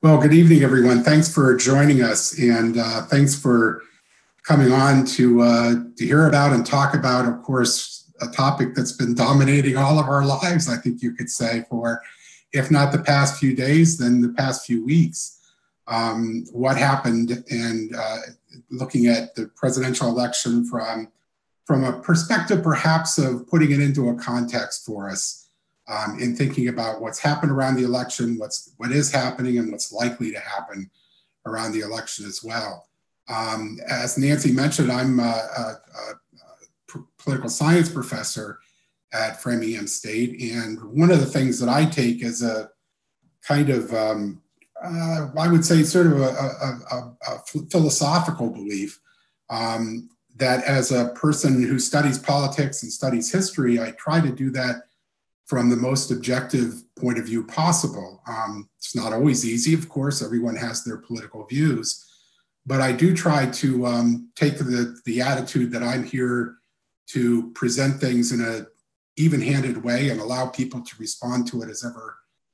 Well, good evening, everyone. Thanks for joining us, and thanks for coming on to hear about and talk about, of course, a topic that's been dominating all of our lives, I think you could say, for, if not the past few days, then the past few weeks. What happened, and looking at the presidential election from a perspective, perhaps, of putting it into a context for us. In thinking about what's happened around the election, what is happening, and what's likely to happen around the election as well. As Nancy mentioned, I'm a political science professor at Framingham State, and one of the things that I take as a kind of, I would say, sort of a philosophical belief that as a person who studies politics and studies history, I try to do that from the most objective point of view possible. It's not always easy, of course. Everyone has their political views, but I do try to take the attitude that I'm here to present things in an even-handed way and allow people to respond to it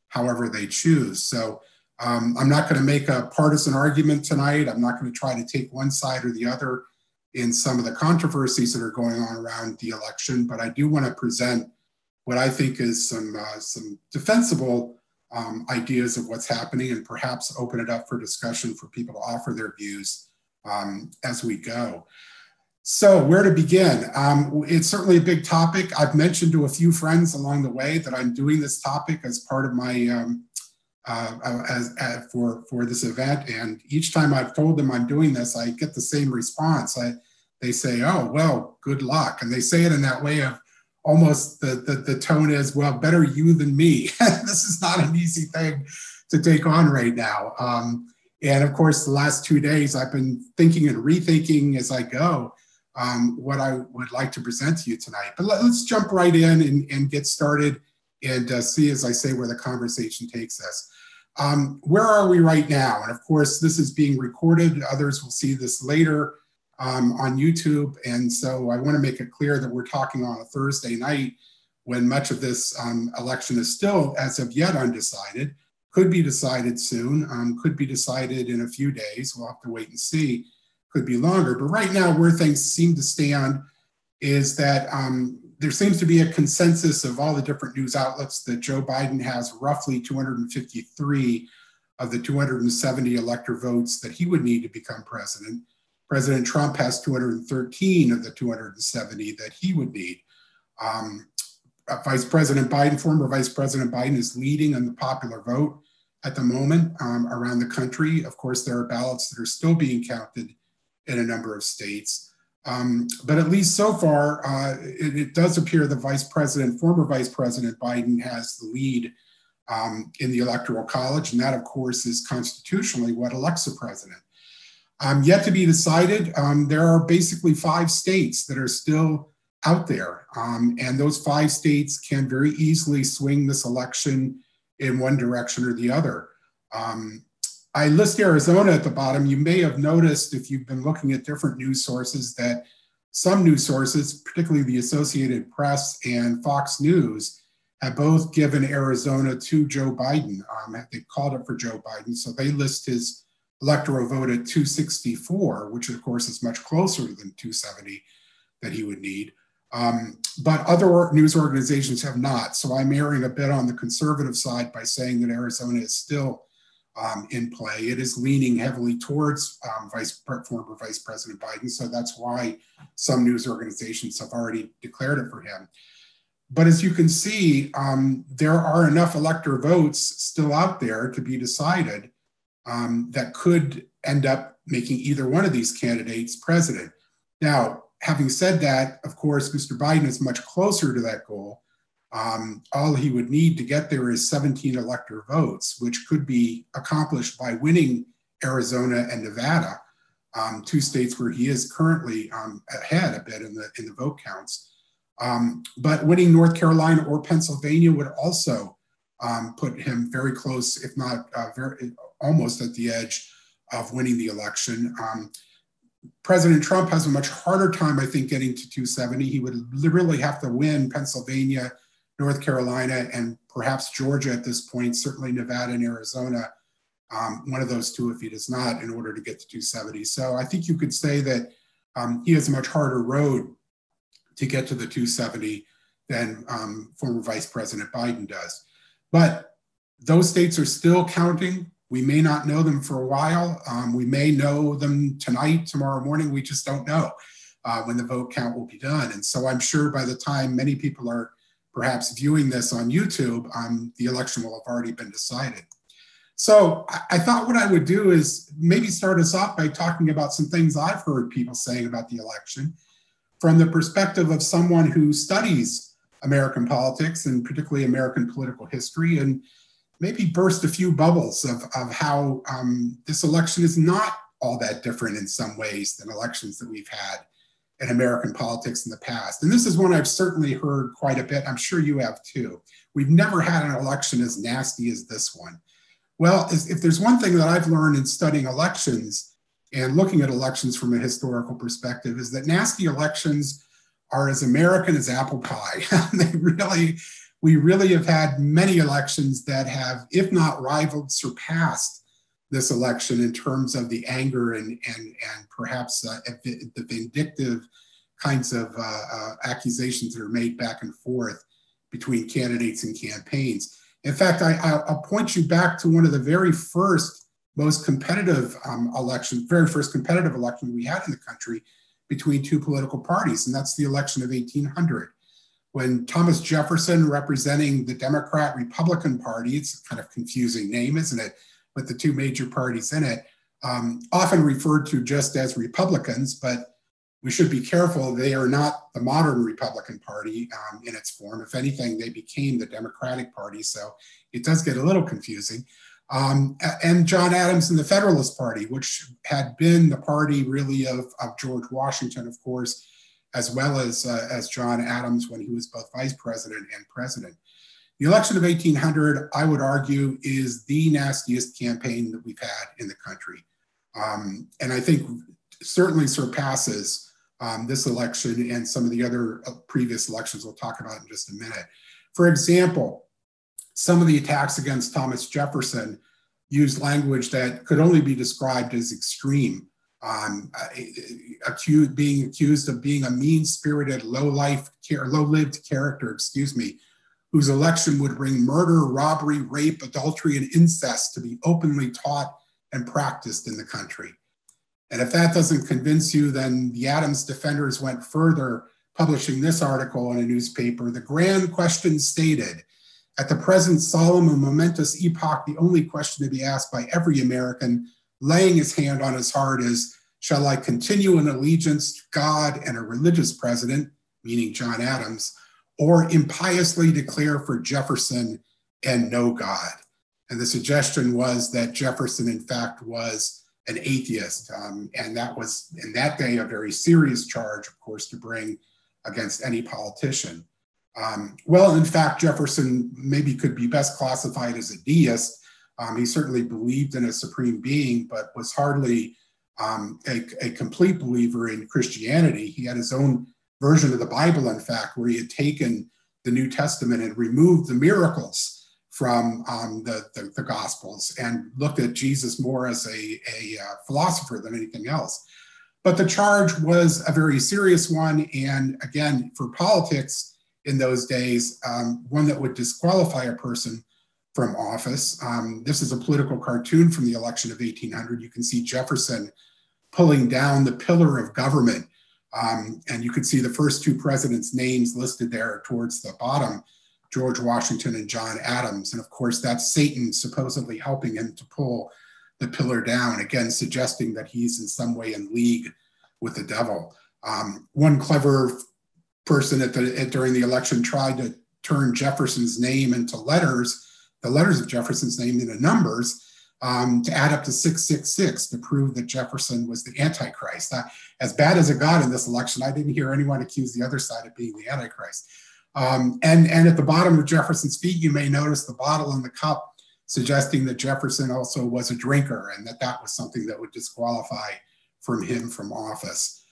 however they choose. So I'm not going to make a partisan argument tonight. I'm not going to try to take one side or the other in some of the controversies that are going on around the election, but I do want to present what I think is some defensible ideas of what's happening, and perhaps open it up for discussion for people to offer their views as we go. So where to begin? It's certainly a big topic. I've mentioned to a few friends along the way that I'm doing this topic as part of my, for this event. And each time I've told them I'm doing this, I get the same response. They say, oh, well, good luck. And they say it in that way of, almost the tone is, well, better you than me. This is not an easy thing to take on right now. And of course, the last 2 days, I've been thinking and rethinking as I go what I would like to present to you tonight. But let's jump right in and get started and see, as I say, where the conversation takes us. Where are we right now? And of course, this is being recorded. Others will see this later on YouTube. And so I want to make it clear that we're talking on a Thursday night when much of this election is still, as of yet, undecided. Could be decided soon, could be decided in a few days. We'll have to wait and see. Could be longer. But right now, where things seem to stand is that there seems to be a consensus of all the different news outlets that Joe Biden has roughly 253 of the 270 elector votes that he would need to become president. President Trump has 213 of the 270 that he would need. Vice President Biden, former Vice President Biden, is leading on the popular vote at the moment around the country. Of course, there are ballots that are still being counted in a number of states. But at least so far, it does appear that former Vice President Biden has the lead in the Electoral College, and that, of course, is constitutionally what elects a president. Yet to be decided, there are basically 5 states that are still out there. And those 5 states can very easily swing this election in one direction or the other. I list Arizona at the bottom. You may have noticed, if you've been looking at different news sources, that some news sources, particularly the Associated Press and Fox News, have both given Arizona to Joe Biden. They called it for Joe Biden, so they list his electoral vote at 264, which of course is much closer than 270 that he would need. But other news organizations have not. So I'm erring a bit on the conservative side by saying that Arizona is still in play. It is leaning heavily towards former Vice President Biden. So that's why some news organizations have already declared it for him. But as you can see, there are enough elector votes still out there to be decided that could end up making either one of these candidates president. Now, having said that, of course, Mr. Biden is much closer to that goal. All he would need to get there is 17 elector votes, which could be accomplished by winning Arizona and Nevada, 2 states where he is currently ahead a bit in the vote counts. But winning North Carolina or Pennsylvania would also put him very close, if not almost at the edge of winning the election. President Trump has a much harder time, I think, getting to 270. He would really have to win Pennsylvania, North Carolina, and perhaps Georgia at this point, certainly Nevada and Arizona, one of those two if he does not, in order to get to 270. So I think you could say that he has a much harder road to get to the 270 than former Vice President Biden does. But those states are still counting. We may not know them for a while. We may know them tonight, tomorrow morning. We just don't know when the vote count will be done. And so I'm sure by the time many people are perhaps viewing this on YouTube, the election will have already been decided. So I thought what I would do is maybe start us off by talking about some things I've heard people saying about the election from the perspective of someone who studies American politics and particularly American political history, and maybe burst a few bubbles of how this election is not all that different in some ways than elections that we've had in American politics in the past. And this is one I've certainly heard quite a bit. I'm sure you have too. We've never had an election as nasty as this one. Well, if there's one thing that I've learned in studying elections and looking at elections from a historical perspective is that nasty elections are as American as apple pie. We really have had many elections that have, if not rivaled, surpassed this election in terms of the anger and perhaps the vindictive kinds of accusations that are made back and forth between candidates and campaigns. In fact, I'll point you back to one of the very first, most competitive very first competitive election we had in the country between two political parties, and that's the election of 1800. When Thomas Jefferson, representing the Democrat-Republican Party, it's a kind of confusing name, isn't it, with the two major parties in it, often referred to just as Republicans, but we should be careful. They are not the modern Republican Party in its form. If anything, they became the Democratic Party, so it does get a little confusing. And John Adams and the Federalist Party, which had been the party really of George Washington, of course, as well as John Adams when he was both vice president and president. The election of 1800, I would argue, is the nastiest campaign that we've had in the country. And I think certainly surpasses this election and some of the other previous elections we'll talk about in just a minute. For example, some of the attacks against Thomas Jefferson used language that could only be described as extreme. Being accused of being a mean-spirited, low-lived character, whose election would bring murder, robbery, rape, adultery, and incest to be openly taught and practiced in the country. And if that doesn't convince you, then the Adams defenders went further, publishing this article in a newspaper. The grand question stated, at the present solemn and momentous epoch, the only question to be asked by every American laying his hand on his heart is, shall I continue in allegiance to God and a religious president, meaning John Adams, or impiously declare for Jefferson and no God? And the suggestion was that Jefferson, in fact, was an atheist. And that was, in that day, a very serious charge, of course, to bring against any politician. Well, in fact, Jefferson maybe could be best classified as a deist. He certainly believed in a supreme being, but was hardly a complete believer in Christianity. He had his own version of the Bible, in fact, where he had taken the New Testament and removed the miracles from the Gospels and looked at Jesus more as a philosopher than anything else. But the charge was a very serious one. And again, for politics in those days, one that would disqualify a person from office. This is a political cartoon from the election of 1800. You can see Jefferson pulling down the pillar of government. And you can see the first two presidents' names listed there towards the bottom, George Washington and John Adams. And of course, that's Satan supposedly helping him to pull the pillar down, again, suggesting that he's in some way in league with the devil. One clever person during the election tried to turn Jefferson's name into letters, the letters of Jefferson's name into numbers, to add up to 666 to prove that Jefferson was the Antichrist. As bad as it got in this election, I didn't hear anyone accuse the other side of being the Antichrist. And at the bottom of Jefferson's feet, you may notice the bottle and the cup, suggesting that Jefferson also was a drinker and that was something that would disqualify him from office.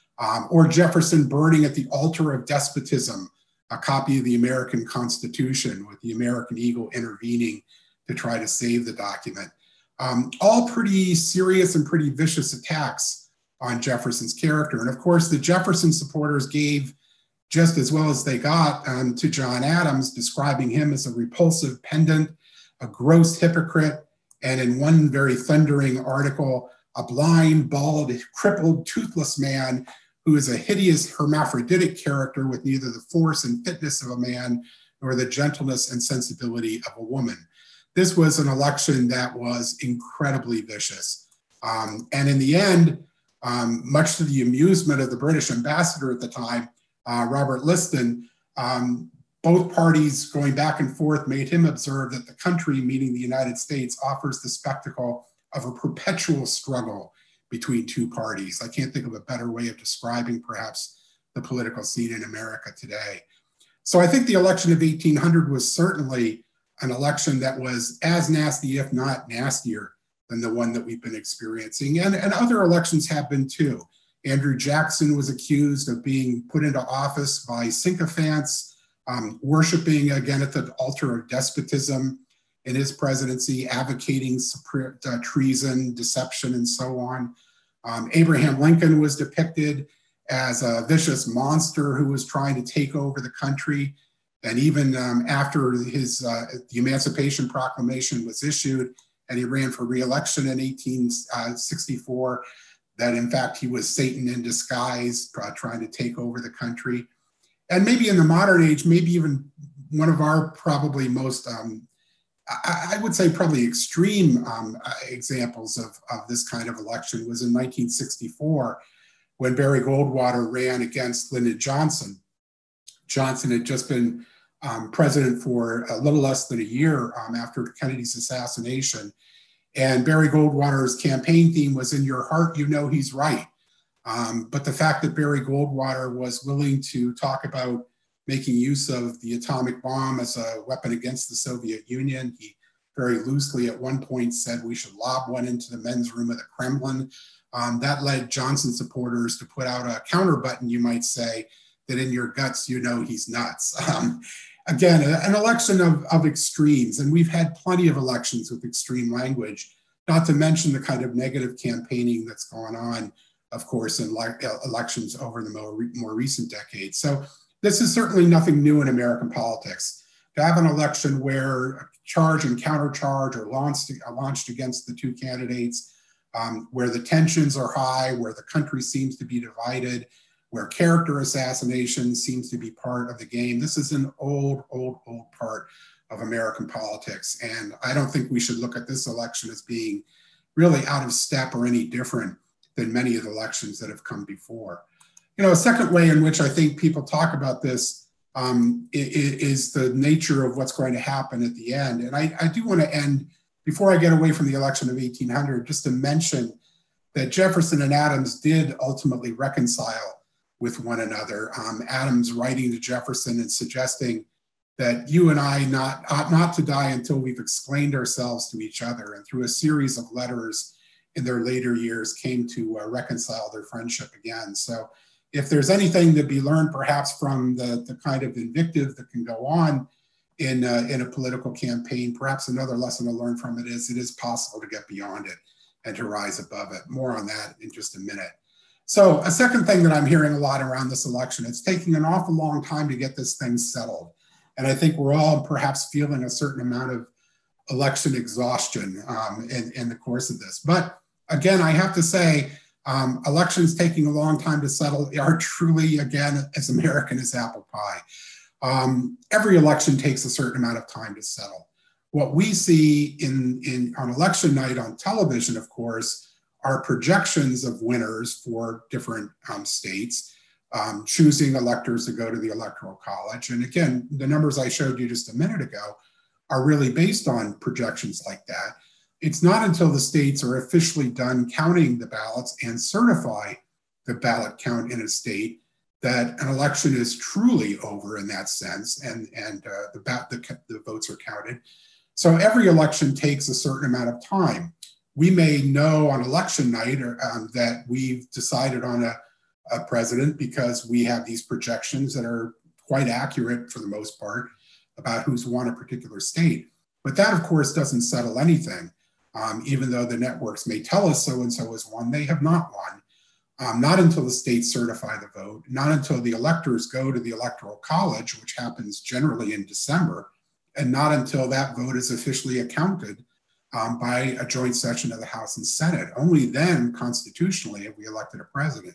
Or Jefferson burning at the altar of despotism, a copy of the American Constitution with the American eagle intervening to try to save the document. all pretty serious and pretty vicious attacks on Jefferson's character. And of course, the Jefferson supporters gave just as well as they got to John Adams, describing him as a repulsive pedant, a gross hypocrite, and in one very thundering article, a blind, bald, crippled, toothless man who is a hideous hermaphroditic character with neither the force and fitness of a man nor the gentleness and sensibility of a woman. This was an election that was incredibly vicious. And in the end, much to the amusement of the British ambassador at the time, Robert Liston, both parties going back and forth made him observe that the country, meaning the United States, offers the spectacle of a perpetual struggle between two parties. I can't think of a better way of describing perhaps the political scene in America today. So I think the election of 1800 was certainly an election that was as nasty, if not nastier, than the one that we've been experiencing. And other elections have been too. Andrew Jackson was accused of being put into office by sycophants, worshiping again at the altar of despotism in his presidency, advocating treason, deception, and so on. Abraham Lincoln was depicted as a vicious monster who was trying to take over the country. And even after the Emancipation Proclamation was issued and he ran for re-election in 1864, that in fact he was Satan in disguise, trying to take over the country. And maybe in the modern age, maybe even one of our probably most, I would say probably extreme examples of this kind of election was in 1964, when Barry Goldwater ran against Lyndon Johnson. Johnson had just been president for a little less than a year after Kennedy's assassination. And Barry Goldwater's campaign theme was, "In your heart, you know he's right." But the fact that Barry Goldwater was willing to talk about making use of the atomic bomb as a weapon against the Soviet Union, he very loosely at one point said we should lob one into the men's room of the Kremlin. That led Johnson supporters to put out a counter button, you might say, that in your guts, you know he's nuts. Again, an election of extremes, and we've had plenty of elections with extreme language, not to mention the kind of negative campaigning that's gone on, of course, in elections over the more recent decades. So this is certainly nothing new in American politics. To have an election where a charge and countercharge are launched against the two candidates, where the tensions are high, where the country seems to be divided, where character assassination seems to be part of the game. This is an old part of American politics. And I don't think we should look at this election as being really out of step or any different than many of the elections that have come before. You know, a second way in which I think people talk about this is the nature of what's going to happen at the end. And I do want to end, before I get away from the election of 1800, just to mention that Jefferson and Adams did ultimately reconcile with one another. Adams writing to Jefferson and suggesting that you and I ought not to die until we've explained ourselves to each other, and through a series of letters in their later years came to reconcile their friendship again. So if there's anything to be learned perhaps from the kind of invective that can go on in a political campaign, perhaps another lesson to learn from it is possible to get beyond it and to rise above it. More on that in just a minute. So a second thing that I'm hearing a lot around this election, it's taking an awful long time to get this thing settled. And I think we're all perhaps feeling a certain amount of election exhaustion in the course of this. But again, I have to say, elections taking a long time to settle are truly, again, as American as apple pie. Every election takes a certain amount of time to settle. What we see on election night on television, of course, are projections of winners for different states, choosing electors to go to the Electoral College. And again, the numbers I showed you just a minute ago are really based on projections like that. It's not until the states are officially done counting the ballots and certify the ballot count in a state that an election is truly over in that sense, and the votes are counted. So every election takes a certain amount of time. We may know on election night that we've decided on a president because we have these projections that are quite accurate for the most part about who's won a particular state. But that, of course, doesn't settle anything. even though the networks may tell us so-and-so has won, they have not won. Not until the states certify the vote, not until the electors go to the Electoral College, which happens generally in December, and not until that vote is officially accounted by a joint session of the House and Senate. Only then, constitutionally, have we elected a president.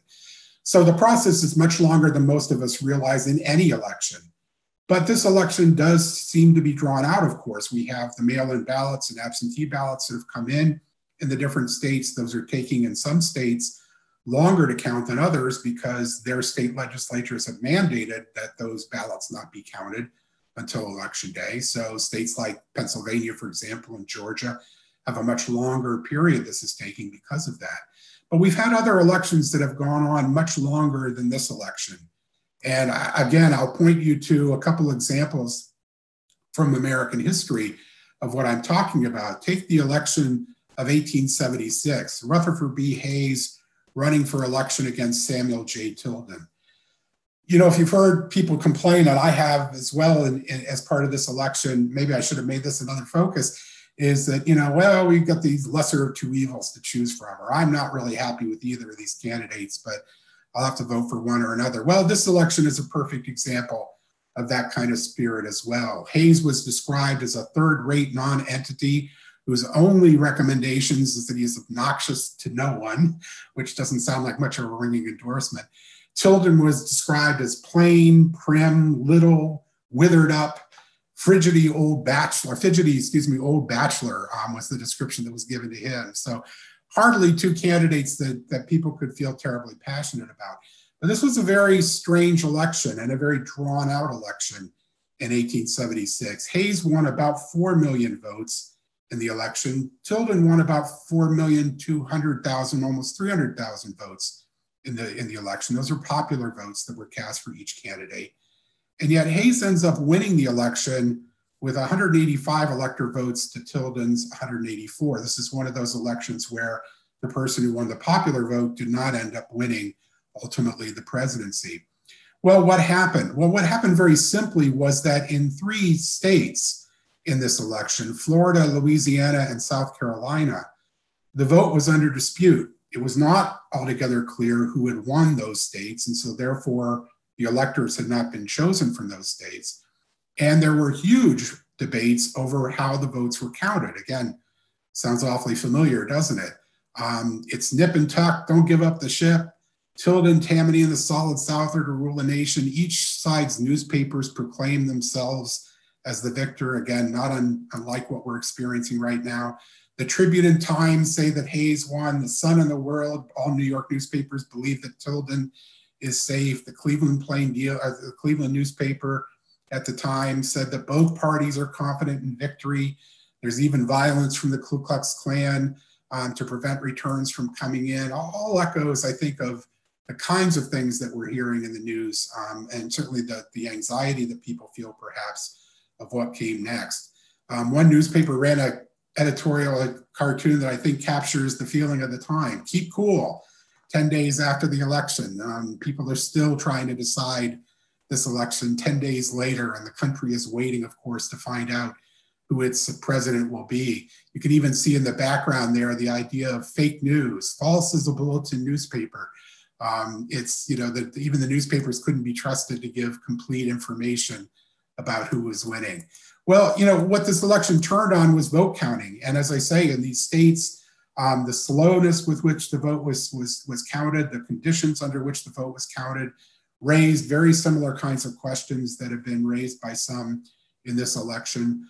So the process is much longer than most of us realize in any election. But this election does seem to be drawn out, of course. We have the mail-in ballots and absentee ballots that have come in the different states. Those are taking, in some states, longer to count than others because their state legislatures have mandated that those ballots not be counted until election day. So states like Pennsylvania, for example, and Georgia have a much longer period this is taking because of that. But we've had other elections that have gone on much longer than this election. And again, I'll point you to a couple examples from American history of what I'm talking about. Take the election of 1876, Rutherford B. Hayes running for election against Samuel J. Tilden. You know, if you've heard people complain, and I have as well as part of this election, maybe I should have made this another focus, is that, you know, well, we've got these lesser of two evils to choose from, or I'm not really happy with either of these candidates, but I'll have to vote for one or another. Well, this election is a perfect example of that kind of spirit as well. Hayes was described as a third-rate non-entity whose only recommendations is that he is obnoxious to no one, which doesn't sound like much of a ringing endorsement. Tilden was described as plain, prim, little, withered up, fidgety old bachelor was the description that was given to him. So hardly two candidates that people could feel terribly passionate about. But this was a very strange election and a very drawn out election in 1876. Hayes won about 4 million votes in the election. Tilden won about 4,200,000, almost 300,000 votes in the election. Those are popular votes that were cast for each candidate. And yet Hayes ends up winning the election with 185 elector votes to Tilden's 184. This is one of those elections where the person who won the popular vote did not end up winning ultimately the presidency. Well, what happened? Well, what happened very simply was that in 3 states in this election, Florida, Louisiana, and South Carolina, the vote was under dispute. It was not altogether clear who had won those states, and so therefore the electors had not been chosen from those states. And there were huge debates over how the votes were counted. Again, sounds awfully familiar, doesn't it? It's nip and tuck, don't give up the ship. Tilden, Tammany, and the Solid South are to rule the nation. Each side's newspapers proclaim themselves as the victor. Again, not unlike what we're experiencing right now. The Tribune and Times say that Hayes won. The Sun and the World, all New York newspapers, believe that Tilden is safe. The Cleveland the Cleveland newspaper at the time said that both parties are confident in victory. There's even violence from the Ku Klux Klan to prevent returns from coming in. All echoes, I think, of the kinds of things that we're hearing in the news, and certainly the anxiety that people feel perhaps of what came next. One newspaper ran an editorial, a cartoon that I think captures the feeling of the time. Keep cool. 10 days after the election, people are still trying to decide this election 10 days later, and the country is waiting, of course, to find out who its president will be. You can even see in the background there the idea of fake news, false as a bulletin newspaper. It's, you know, that even the newspapers couldn't be trusted to give complete information about who was winning. Well, you know, what this election turned on was vote counting. And as I say, in these states, the slowness with which the vote was counted, the conditions under which the vote was counted, raised very similar kinds of questions that have been raised by some in this election.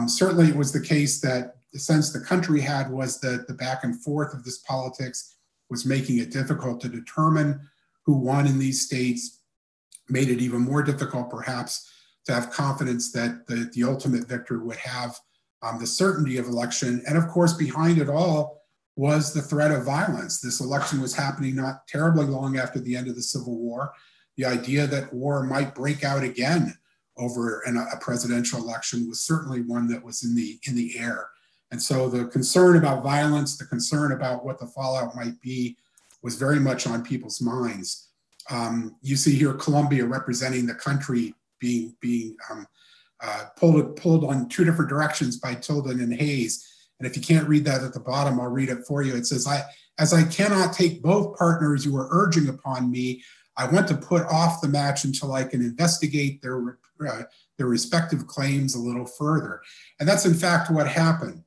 Certainly it was the case that the sense the country had was that the back and forth of this politics was making it difficult to determine who won in these states, made it even more difficult perhaps to have confidence that the ultimate victor would have the certainty of election. And of course, behind it all was the threat of violence. This election was happening not terribly long after the end of the Civil War. The idea that war might break out again over a presidential election was certainly one that was in the air. And so the concern about violence, the concern about what the fallout might be, was very much on people's minds. You see here Columbia representing the country being pulled on 2 different directions by Tilden and Hayes. And if you can't read that at the bottom, I'll read it for you. It says, as I cannot take both partners you are urging upon me, I want to put off the match until I can investigate their respective claims a little further. And that's in fact what happened.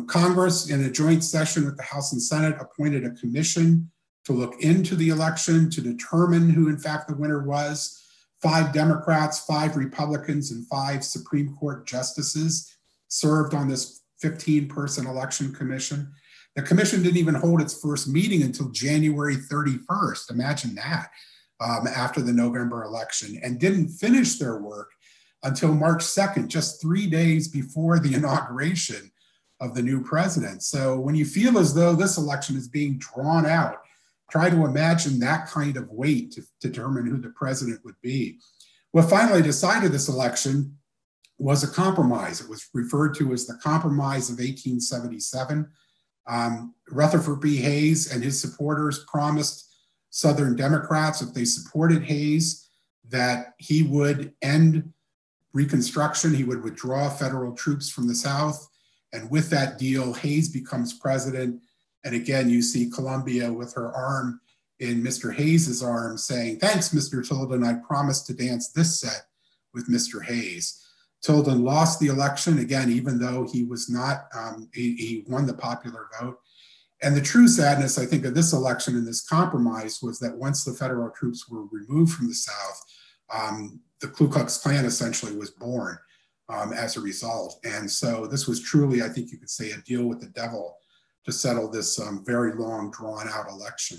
Congress, in a joint session with the House and Senate, appointed a commission to look into the election to determine who in fact the winner was. 5 Democrats, 5 Republicans, and 5 Supreme Court justices served on this 15-person election commission. The commission didn't even hold its first meeting until January 31st. Imagine that, after the November election, and didn't finish their work until March 2nd, just 3 days before the inauguration of the new president. So when you feel as though this election is being drawn out, try to imagine that kind of wait to determine who the president would be. What finally decided this election was a compromise. It was referred to as the Compromise of 1877. Rutherford B. Hayes and his supporters promised Southern Democrats, if they supported Hayes, that he would end Reconstruction, he would withdraw federal troops from the South. And with that deal, Hayes becomes president. And again, you see Columbia with her arm in Mr. Hayes's arm saying, thanks, Mr. Tilden, I promised to dance this set with Mr. Hayes. Tilden lost the election, again, even though he was not, he won the popular vote. And the true sadness, I think, of this election and this compromise was that once the federal troops were removed from the South, the Ku Klux Klan essentially was born as a result. And so this was truly, I think you could say, a deal with the devil to settle this very long, drawn-out election.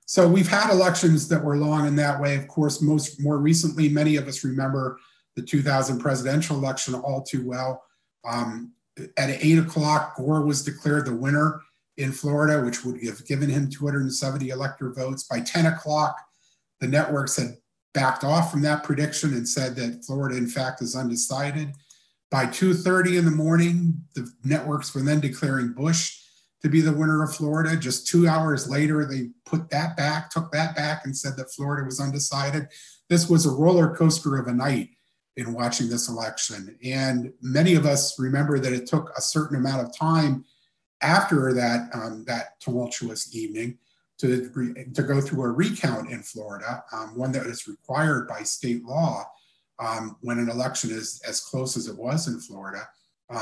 So we've had elections that were long in that way. Of course, more recently, many of us remember the 2000 presidential election all too well. At 8 o'clock, Gore was declared the winner in Florida, which would have given him 270 elector votes. By 10 o'clock, the networks had backed off from that prediction and said that Florida, in fact, is undecided. By 2:30 in the morning, the networks were then declaring Bush to be the winner of Florida. Just 2 hours later, they took that back and said that Florida was undecided. This was a roller coaster of a night in watching this election. And many of us remember that it took a certain amount of time after that, that tumultuous evening to go through a recount in Florida, one that is required by state law when an election is as close as it was in Florida.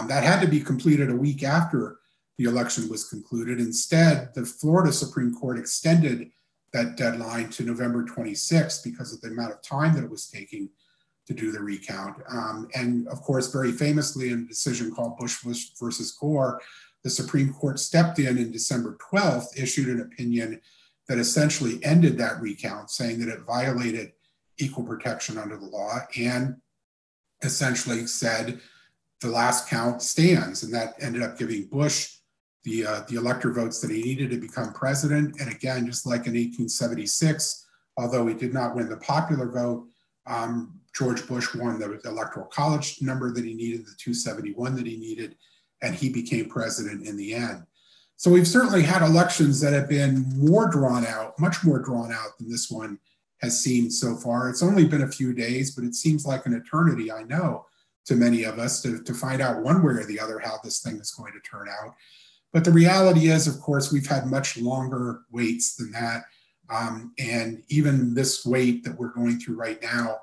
That had to be completed a week after the election was concluded. Instead, the Florida Supreme Court extended that deadline to November 26th because of the amount of time that it was taking to do the recount. And of course, very famously in a decision called Bush versus Gore, the Supreme Court stepped in December 12th, issued an opinion that essentially ended that recount, saying that it violated equal protection under the law and essentially said the last count stands. And that ended up giving Bush the elector votes that he needed to become president. And again, just like in 1876, although he did not win the popular vote, George Bush won the electoral college number that he needed, the 271 that he needed, and he became president in the end. So we've certainly had elections that have been more drawn out, much more drawn out than this one has seemed so far. It's only been a few days, but it seems like an eternity, I know, to many of us to find out one way or the other how this thing is going to turn out. But the reality is, of course, we've had much longer waits than that. And even this wait that we're going through right now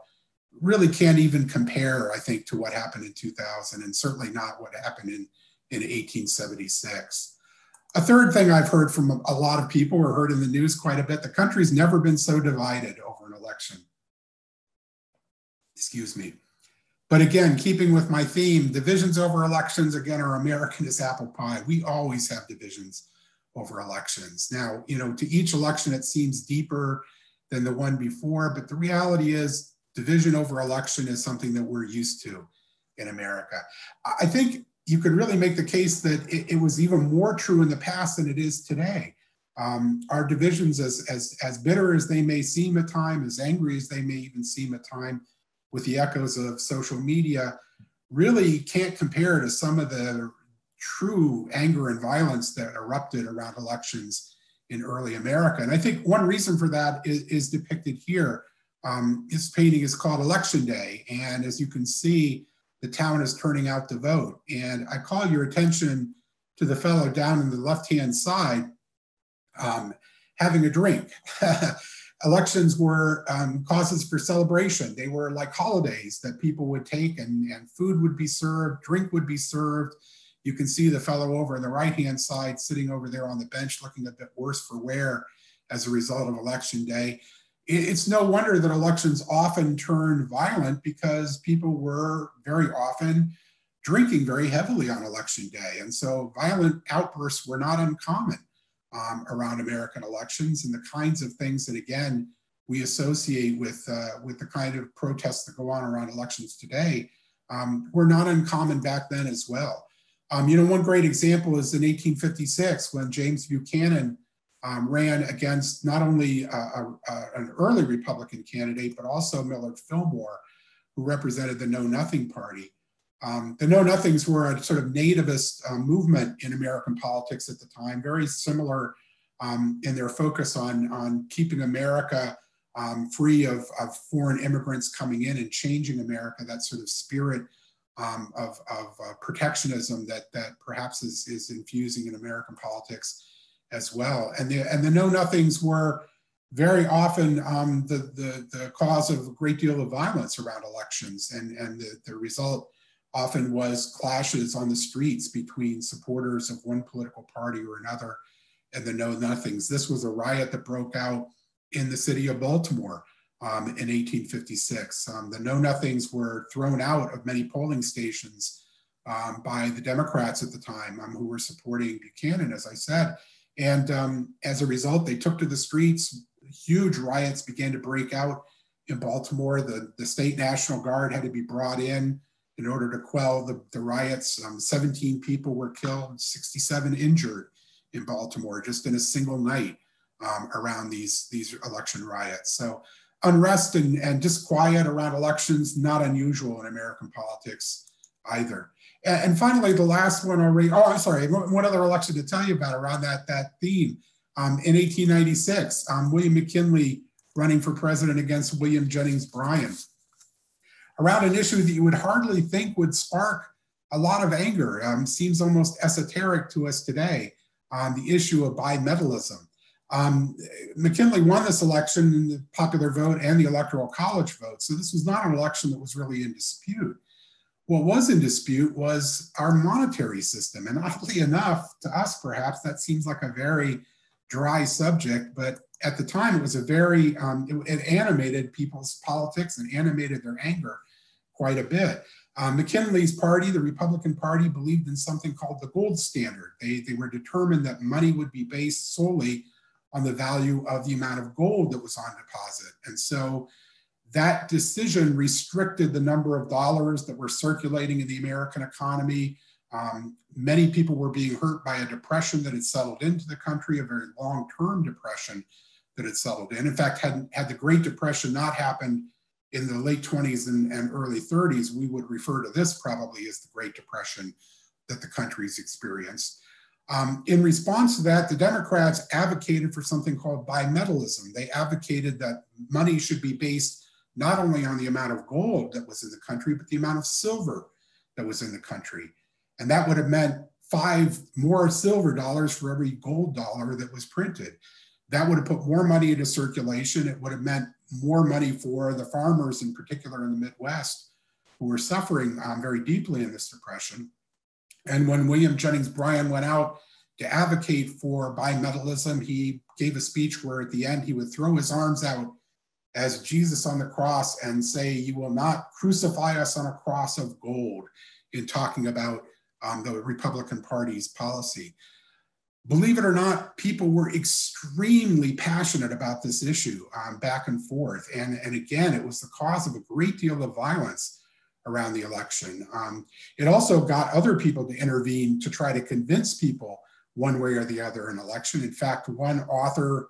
really can't even compare, I think, to what happened in 2000, and certainly not what happened in 1876. A third thing I've heard from a lot of people, or heard in the news quite a bit, the country's never been so divided over an election. Excuse me. But again, keeping with my theme, divisions over elections, again, are American as apple pie. We always have divisions over elections. Now, you know, to each election, it seems deeper than the one before, but the reality is division over election is something that we're used to in America. I think you could really make the case that it was even more true in the past than it is today. Our divisions, as bitter as they may seem at times, as angry as they may even seem at times, with the echoes of social media, really can't compare to some of the true anger and violence that erupted around elections in early America. And I think one reason for that is depicted here. This painting is called Election Day. And as you can see, the town is turning out to vote. And I call your attention to the fellow down in the left-hand side having a drink. Elections were causes for celebration. They were like holidays that people would take, and food would be served, drink would be served. You can see the fellow over on the right-hand side sitting over there on the bench looking a bit worse for wear as a result of election day. It's no wonder that elections often turn violent, because people were very often drinking very heavily on election day. And so violent outbursts were not uncommon around American elections, and the kinds of things that, again, we associate with the kind of protests that go on around elections today were not uncommon back then as well. One great example is in 1856, when James Buchanan ran against not only an early Republican candidate, but also Millard Fillmore, who represented the Know Nothing Party. The Know Nothings were a sort of nativist movement in American politics at the time, very similar in their focus on keeping America free of foreign immigrants coming in and changing America, that sort of spirit of protectionism that perhaps is infusing in American politics as well. And the Know Nothings were very often the cause of a great deal of violence around elections, and the result often was clashes on the streets between supporters of one political party or another and the Know Nothings. This was a riot that broke out in the city of Baltimore in 1856. The Know Nothings were thrown out of many polling stations by the Democrats at the time, who were supporting Buchanan, as I said. And as a result, they took to the streets. Huge riots began to break out in Baltimore. The state National Guard had to be brought in order to quell the riots. 17 people were killed, 67 injured in Baltimore just in a single night around these election riots. So unrest and disquiet around elections, not unusual in American politics either. And finally, the last one I'm sorry, one other election to tell you about around that theme. In 1896, William McKinley running for president against William Jennings Bryan, around an issue that you would hardly think would spark a lot of anger. Seems almost esoteric to us today, the issue of bimetallism. McKinley won this election in the popular vote and the Electoral College vote, so this was not an election that was really in dispute. What was in dispute was our monetary system, and oddly enough, to us perhaps, that seems like a very dry subject, but at the time it was a very, it animated people's politics and animated their anger quite a bit. McKinley's party, the Republican Party, believed in something called the gold standard. They were determined that money would be based solely on the value of the amount of gold that was on deposit. And so that decision restricted the number of dollars that were circulating in the American economy. Many people were being hurt by a depression that had settled into the country, a very long-term depression that had settled in. In fact, had the Great Depression not happened in the late 20s and early 30s, we would refer to this probably as the Great Depression that the country's experienced. In response to that, the Democrats advocated for something called bimetallism. They advocated that money should be based not only on the amount of gold that was in the country, but the amount of silver that was in the country. And that would have meant 5 more silver dollars for every gold dollar that was printed. That would have put more money into circulation. It would have meant more money for the farmers, in particular in the Midwest, who were suffering very deeply in this depression. And when William Jennings Bryan went out to advocate for bimetallism, he gave a speech where at the end he would throw his arms out as Jesus on the cross and say, "You will not crucify us on a cross of gold," in talking about the Republican Party's policy. Believe it or not, people were extremely passionate about this issue back and forth. And again, it was the cause of a great deal of violence around the election. It also got other people to intervene to try to convince people one way or the other in election. In fact, one author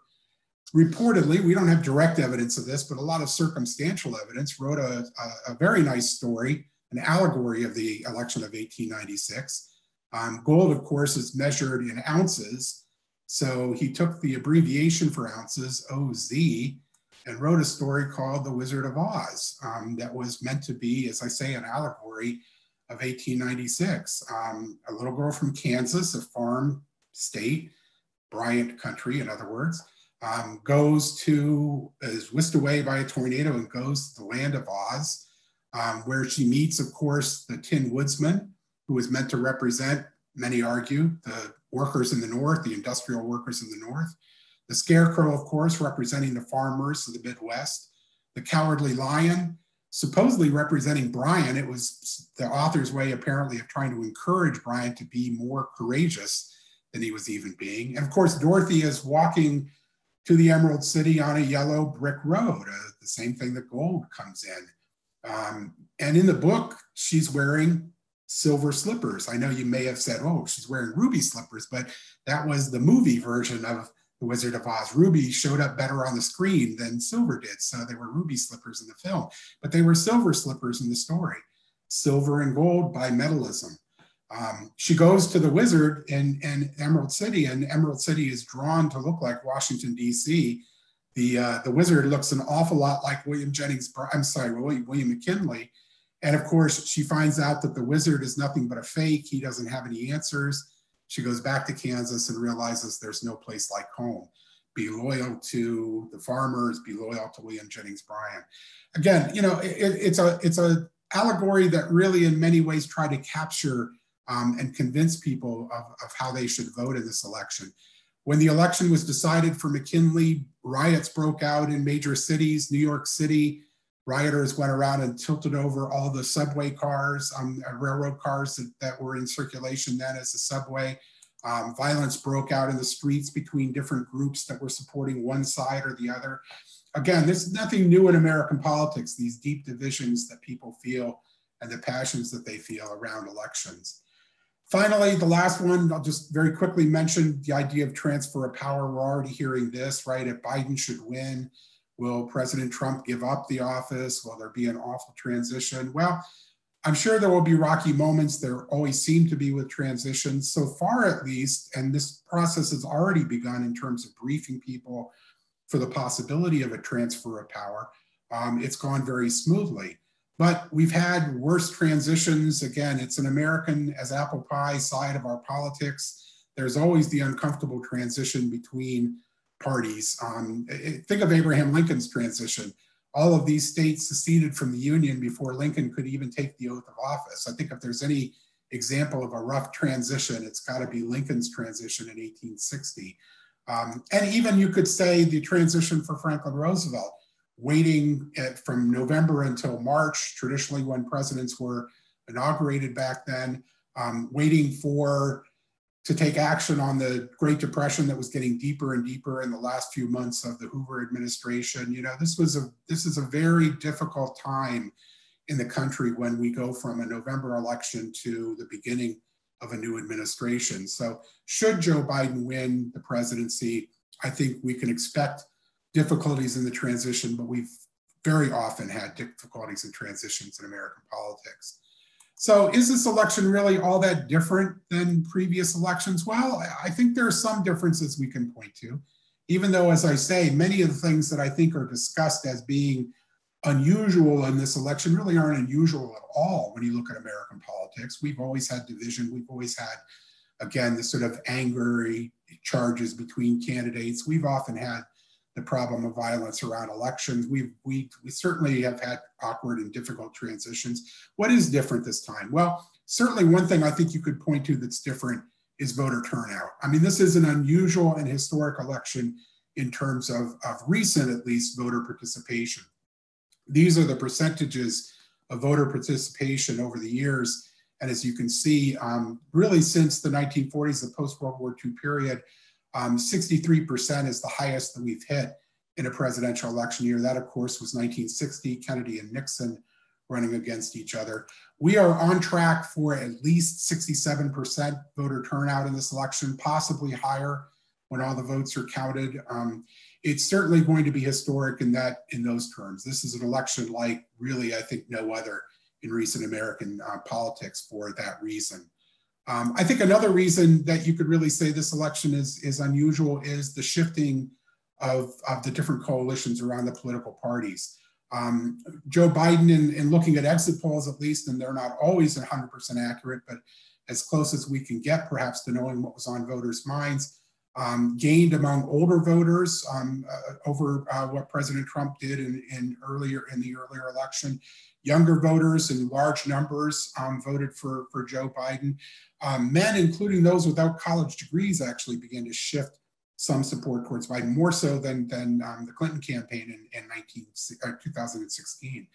reportedly, we don't have direct evidence of this, but a lot of circumstantial evidence, wrote a very nice story, an allegory of the election of 1896. Gold, of course, is measured in ounces. So he took the abbreviation for ounces, OZ, and wrote a story called The Wizard of Oz that was meant to be, as I say, an allegory of 1896. A little girl from Kansas, a farm state, Bryant country, in other words, is whisked away by a tornado and goes to the land of Oz, where she meets, of course, the Tin Woodsman, who is meant to represent, many argue, the workers in the North, the industrial workers in the North. The Scarecrow, of course, representing the farmers of the Midwest. The Cowardly Lion, supposedly representing Brian. It was the author's way, apparently, of trying to encourage Brian to be more courageous than he was even being. And of course, Dorothy is walking to the Emerald City on a yellow brick road, the same thing that gold comes in. And in the book, she's wearing silver slippers. I know you may have said, oh, she's wearing ruby slippers, but that was the movie version of The Wizard of Oz. Ruby showed up better on the screen than silver did, so they were ruby slippers in the film, but they were silver slippers in the story. Silver and gold bimetallism. She goes to the wizard in Emerald City, and Emerald City is drawn to look like Washington, D.C. The wizard looks an awful lot like William McKinley. And of course, she finds out that the wizard is nothing but a fake. He doesn't have any answers. She goes back to Kansas and realizes there's no place like home. Be loyal to the farmers, be loyal to William Jennings Bryan. Again, you know, it's a allegory that really in many ways tried to capture and convince people of how they should vote in this election. When the election was decided for McKinley, riots broke out in major cities. New York City, rioters went around and tilted over all the subway cars, railroad cars that were in circulation then as a subway. Violence broke out in the streets between different groups that were supporting one side or the other. Again, there's nothing new in American politics, these deep divisions that people feel and the passions that they feel around elections. Finally, the last one, I'll just very quickly mention the idea of transfer of power. We're already hearing this, right? If Biden should win, will President Trump give up the office? Will there be an awful transition? Well, I'm sure there will be rocky moments. There always seem to be with transitions. So far, at least, and this process has already begun in terms of briefing people for the possibility of a transfer of power. It's gone very smoothly. But we've had worse transitions. Again, it's an American as apple pie side of our politics. There's always the uncomfortable transition between parties. Think of Abraham Lincoln's transition. All of these states seceded from the Union before Lincoln could even take the oath of office. I think if there's any example of a rough transition, it's got to be Lincoln's transition in 1860. And even you could say the transition for Franklin Roosevelt, waiting from November until March, traditionally when presidents were inaugurated back then, waiting to take action on the Great Depression that was getting deeper and deeper in the last few months of the Hoover administration. You know, this is a very difficult time in the country when we go from a November election to the beginning of a new administration. So should Joe Biden win the presidency, I think we can expect difficulties in the transition, but we've very often had difficulties in transitions in American politics. So is this election really all that different than previous elections? Well, I think there are some differences we can point to, even though, as I say, many of the things that I think are discussed as being unusual in this election really aren't unusual at all when you look at American politics. We've always had division. We've always had, again, the sort of angry charges between candidates. We've often had the problem of violence around elections. We certainly have had awkward and difficult transitions. What is different this time? Well, certainly one thing I think you could point to that's different is voter turnout. I mean, this is an unusual and historic election in terms of recent, at least, voter participation. These are the percentages of voter participation over the years. And as you can see, really since the 1940s, the post-World War II period, 63% is the highest that we've hit in a presidential election year. That, of course, was 1960, Kennedy and Nixon running against each other. We are on track for at least 67% voter turnout in this election, possibly higher when all the votes are counted. It's certainly going to be historic in those terms. This is an election like really, I think, no other in recent American politics for that reason. I think another reason that you could really say this election is unusual is the shifting of the different coalitions around the political parties. Joe Biden, in looking at exit polls at least, and they're not always 100% accurate, but as close as we can get perhaps to knowing what was on voters' minds, gained among older voters over what President Trump did in the earlier election. Younger voters in large numbers voted for Joe Biden. Men, including those without college degrees, actually began to shift some support towards Biden, more so than the Clinton campaign in 2016.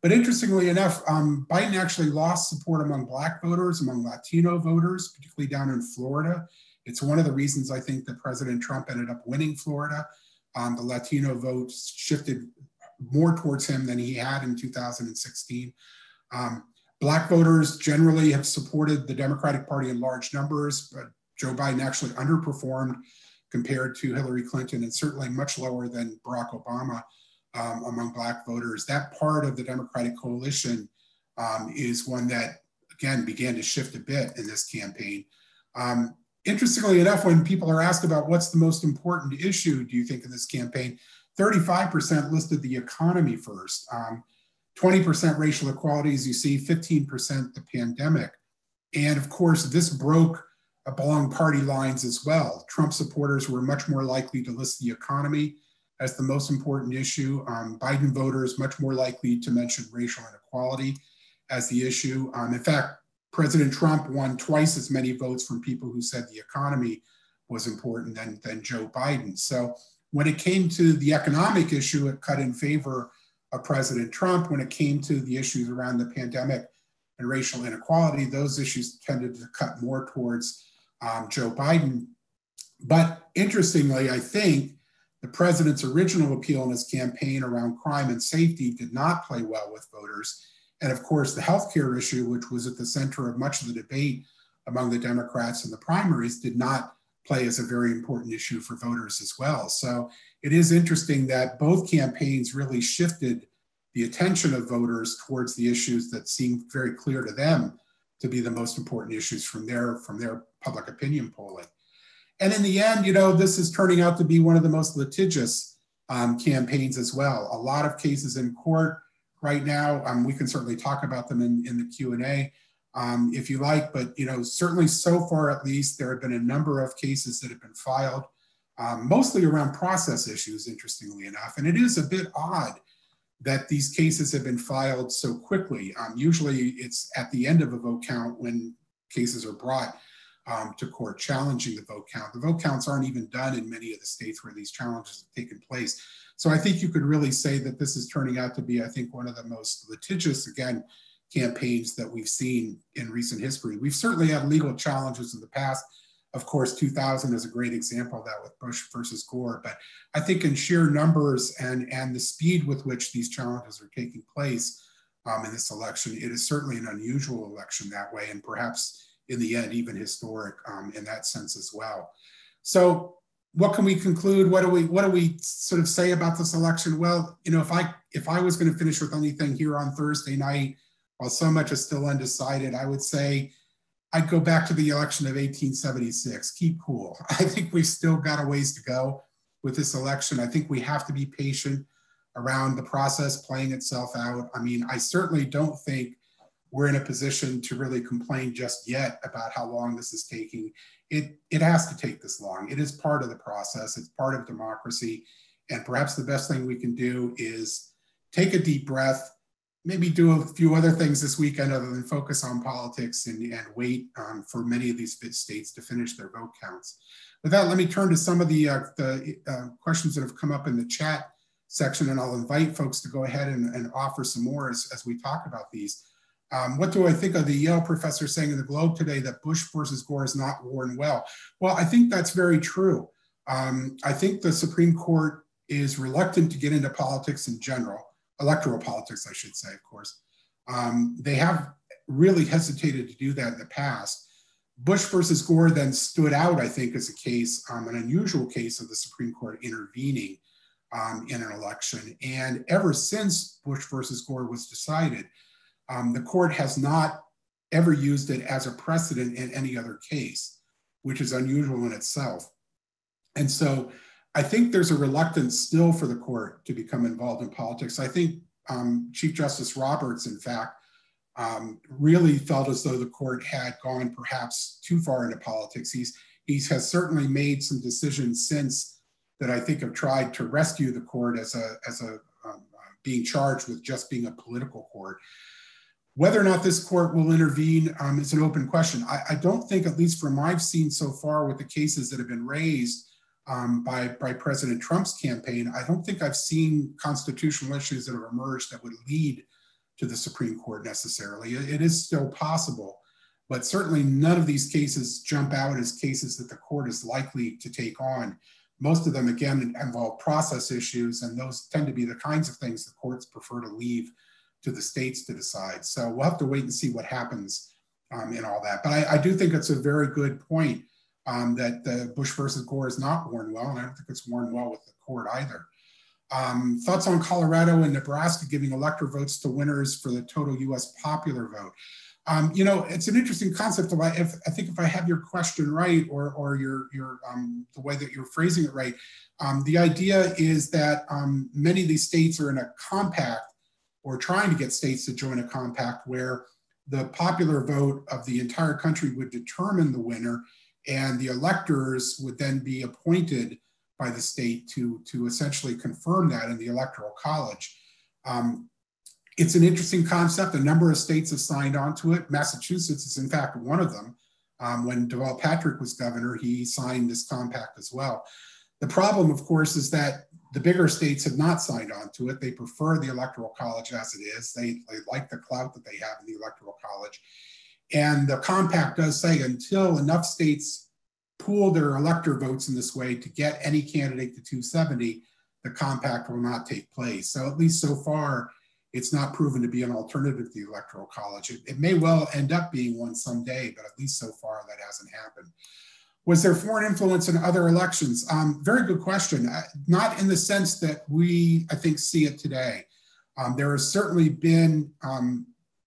But interestingly enough, Biden actually lost support among Black voters, among Latino voters, particularly down in Florida. It's one of the reasons I think that President Trump ended up winning Florida. The Latino vote shifted more towards him than he had in 2016. Black voters generally have supported the Democratic Party in large numbers, but Joe Biden actually underperformed compared to Hillary Clinton, and certainly much lower than Barack Obama among Black voters. That part of the Democratic coalition is one that, again, began to shift a bit in this campaign. Interestingly enough, when people are asked about what's the most important issue, do you think, in this campaign, 35% listed the economy first, 20% racial equality, as you see, 15% the pandemic. And of course, this broke along party lines as well. Trump supporters were much more likely to list the economy as the most important issue. Biden voters much more likely to mention racial inequality as the issue. In fact, President Trump won twice as many votes from people who said the economy was important than Joe Biden. So when it came to the economic issue, it cut in favor of President Trump. When it came to the issues around the pandemic and racial inequality, those issues tended to cut more towards Joe Biden. But interestingly, I think the president's original appeal in his campaign around crime and safety did not play well with voters. And of course, the healthcare issue, which was at the center of much of the debate among the Democrats in the primaries, did not play as a very important issue for voters as well. So it is interesting that both campaigns really shifted the attention of voters towards the issues that seemed very clear to them to be the most important issues from their public opinion polling. And in the end, this is turning out to be one of the most litigious campaigns as well. A lot of cases in court right now. We can certainly talk about them in the Q&A if you like, but certainly so far at least, there have been a number of cases that have been filed, mostly around process issues, interestingly enough. And it is a bit odd that these cases have been filed so quickly. Usually it's at the end of a vote count when cases are brought to court challenging the vote count. The vote counts aren't even done in many of the states where these challenges have taken place. So I think you could really say that this is turning out to be, I think, one of the most litigious, again, campaigns that we've seen in recent history. We've certainly had legal challenges in the past. Of course, 2000 is a great example of that with Bush versus Gore. But I think in sheer numbers and the speed with which these challenges are taking place in this election, it is certainly an unusual election that way, and perhaps in the end, even historic in that sense as well. So what can we conclude? What do we sort of say about this election? Well, if I was going to finish with anything here on Thursday night, while so much is still undecided, I would say I'd go back to the election of 1876. Keep cool. I think we've still got a ways to go with this election. I think we have to be patient around the process playing itself out. I mean, I certainly don't think we're in a position to really complain just yet about how long this is taking. It has to take this long. It is part of the process. It's part of democracy. And perhaps the best thing we can do is take a deep breath, maybe do a few other things this weekend other than focus on politics and wait for many of these states to finish their vote counts. With that, let me turn to some of the questions that have come up in the chat section, and I'll invite folks to go ahead and offer some more as we talk about these. What do I think of the Yale professor saying in the Globe today that Bush versus Gore is not worn well? Well, I think that's very true. I think the Supreme Court is reluctant to get into politics in general, electoral politics, I should say, of course. They have really hesitated to do that in the past. Bush versus Gore then stood out, I think, as a case, an unusual case of the Supreme Court intervening in an election. And ever since Bush versus Gore was decided, the court has not ever used it as a precedent in any other case, which is unusual in itself. And so I think there's a reluctance still for the court to become involved in politics. I think Chief Justice Roberts, in fact, really felt as though the court had gone perhaps too far into politics. He has certainly made some decisions since that I think have tried to rescue the court as being charged with just being a political court. Whether or not this court will intervene is an open question. I don't think, at least from what I've seen so far with the cases that have been raised by President Trump's campaign, I don't think I've seen constitutional issues that have emerged that would lead to the Supreme Court necessarily. It is still possible, but certainly none of these cases jump out as cases that the court is likely to take on. Most of them, again, involve process issues, and those tend to be the kinds of things the courts prefer to leave to the states to decide. So we'll have to wait and see what happens in all that. But I do think it's a very good point that the Bush versus Gore is not worn well, and I don't think it's worn well with the court either. Thoughts on Colorado and Nebraska giving elector votes to winners for the total US popular vote? You know, it's an interesting concept. I think if I have your question right, or your the way that you're phrasing it right, the idea is that many of these states are in a compact, or trying to get states to join a compact where the popular vote of the entire country would determine the winner, and the electors would then be appointed by the state to essentially confirm that in the Electoral College. It's an interesting concept. A number of states have signed on to it. Massachusetts is in fact one of them. When Deval Patrick was governor, he signed this compact as well. The problem, of course, is that the bigger states have not signed on to it. They prefer the Electoral College as it is. They like the clout that they have in the Electoral College. And the compact does say until enough states pool their elector votes in this way to get any candidate to 270, the compact will not take place. So at least so far, it's not proven to be an alternative to the Electoral College. It may well end up being one someday, but at least so far that hasn't happened. Was there foreign influence in other elections? Very good question. Not in the sense that we, I think, see it today. There has certainly been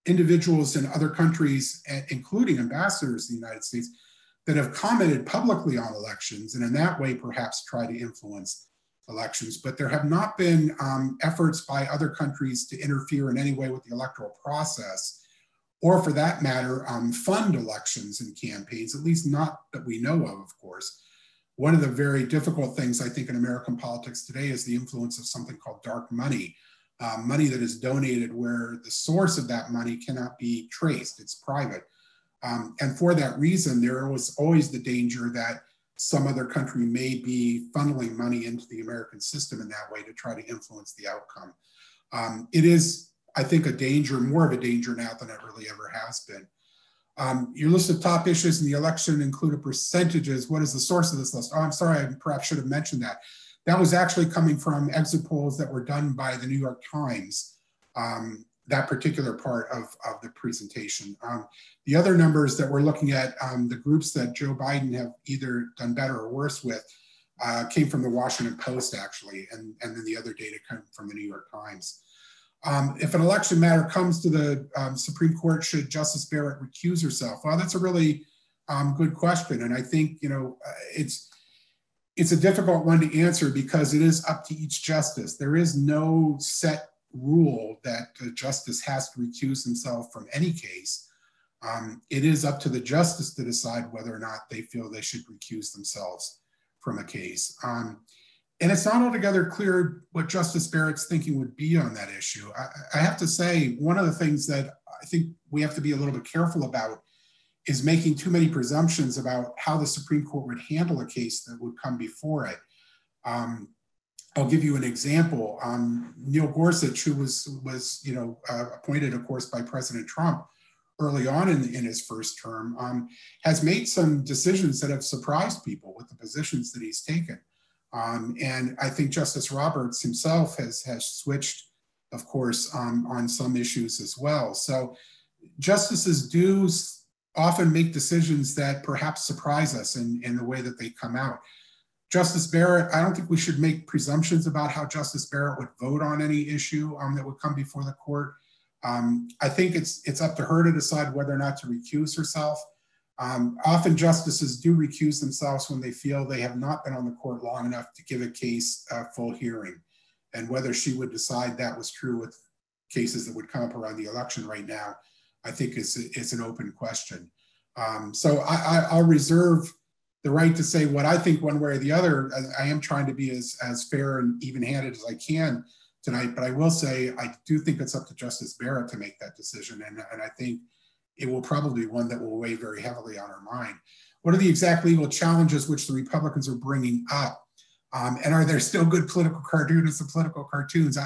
individuals in other countries, including ambassadors in the United States, that have commented publicly on elections and in that way perhaps try to influence elections. But there have not been efforts by other countries to interfere in any way with the electoral process, or for that matter, fund elections and campaigns, at least not that we know of course. One of the very difficult things I think in American politics today is the influence of something called dark money, money that is donated where the source of that money cannot be traced, it's private. And for that reason, there was always the danger that some other country may be funneling money into the American system in that way to try to influence the outcome. It is, I think, a danger, more of a danger now than it really ever has been. Your list of top issues in the election included percentages. What is the source of this list? Oh, I'm sorry, I perhaps should have mentioned that. That was actually coming from exit polls that were done by the New York Times, that particular part of the presentation. The other numbers that we're looking at, the groups that Joe Biden have either done better or worse with, came from the Washington Post actually, and then the other data come from the New York Times. If an election matter comes to the Supreme Court, should Justice Barrett recuse herself? Well, that's a really good question. And I think, you know, it's a difficult one to answer because it is up to each justice. There is no set rule that a justice has to recuse himself from any case. It is up to the justice to decide whether or not they feel they should recuse themselves from a case. And it's not altogether clear what Justice Barrett's thinking would be on that issue. I have to say, one of the things that I think we have to be a little bit careful about is making too many presumptions about how the Supreme Court would handle a case that would come before it. I'll give you an example. Neil Gorsuch, who was appointed, of course, by President Trump early on in his first term, has made some decisions that have surprised people with the positions that he's taken. And I think Justice Roberts himself has switched, of course, on some issues as well. So justices do often make decisions that perhaps surprise us in the way that they come out. Justice Barrett, I don't think we should make presumptions about how Justice Barrett would vote on any issue that would come before the court. I think it's up to her to decide whether or not to recuse herself. Often justices do recuse themselves when they feel they have not been on the court long enough to give a case a full hearing. And whether she would decide that was true with cases that would come up around the election right now, I think is an open question. So I'll reserve the right to say what I think one way or the other. I am trying to be as fair and even-handed as I can tonight, but I will say I do think it's up to Justice Barrett to make that decision, and I think it will probably be one that will weigh very heavily on our mind. What are the exact legal challenges which the Republicans are bringing up? And are there still good political cartoonists and political cartoons?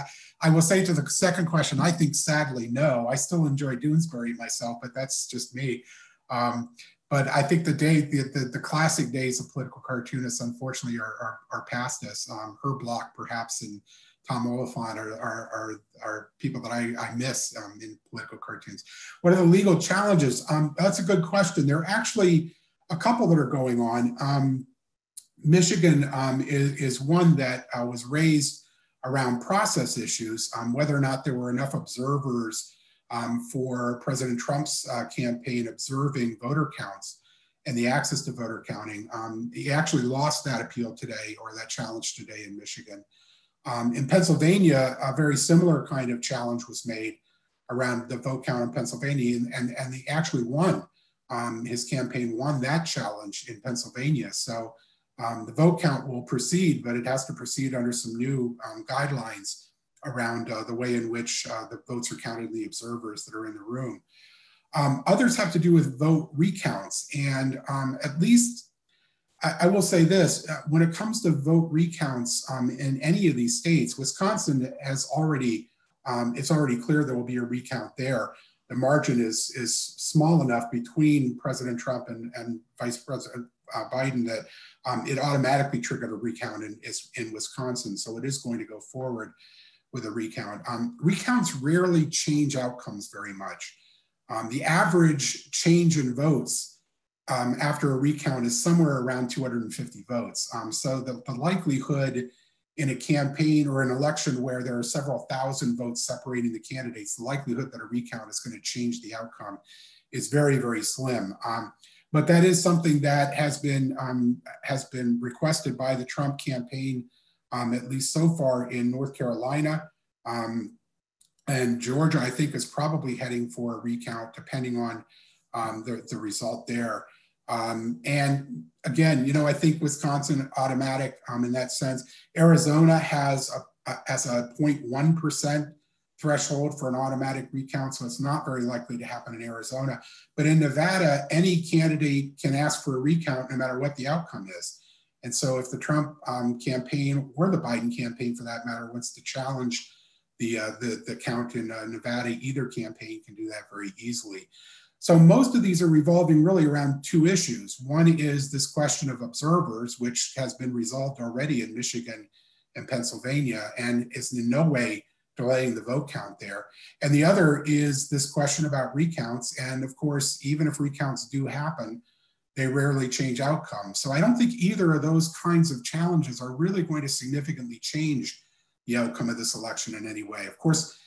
I will say to the second question, I think sadly, no. I still enjoy Doonesbury myself, but that's just me. But I think the classic days of political cartoonists, unfortunately, are past us. Herb Block, perhaps, and Tom Oliphant are people that I miss in political cartoons. What are the legal challenges? That's a good question. There are actually a couple that are going on. Michigan is one that was raised around process issues, whether or not there were enough observers for President Trump's campaign observing voter counts and the access to voter counting. He actually lost that appeal today, or that challenge today, in Michigan. In Pennsylvania, a very similar kind of challenge was made around the vote count in Pennsylvania, and he actually won. His campaign won that challenge in Pennsylvania. So the vote count will proceed, but it has to proceed under some new guidelines around the way in which the votes are counted and the observers that are in the room. Others have to do with vote recounts. And at least I will say this, when it comes to vote recounts in any of these states, Wisconsin has already, it's already clear there will be a recount there. The margin is small enough between President Trump and Vice President Biden that it automatically triggered a recount in Wisconsin. So it is going to go forward with a recount. Recounts rarely change outcomes very much. The average change in votes after a recount is somewhere around 250 votes. So the likelihood in a campaign or an election where there are several thousand votes separating the candidates, the likelihood that a recount is going to change the outcome is very, very slim. But that is something that has been requested by the Trump campaign, at least so far in North Carolina. And Georgia, I think, is probably heading for a recount, depending on the result there. And again, you know, I think Wisconsin automatic in that sense. Arizona has a 0.1% threshold for an automatic recount, so it's not very likely to happen in Arizona. But in Nevada, any candidate can ask for a recount no matter what the outcome is. And so if the Trump campaign, or the Biden campaign for that matter, wants to challenge the count in Nevada, either campaign can do that very easily. So most of these are revolving really around two issues. One is this question of observers, which has been resolved already in Michigan and Pennsylvania, and is in no way delaying the vote count there. And the other is this question about recounts. And of course, even if recounts do happen, they rarely change outcomes. So I don't think either of those kinds of challenges are really going to significantly change the outcome of this election in any way. Of course,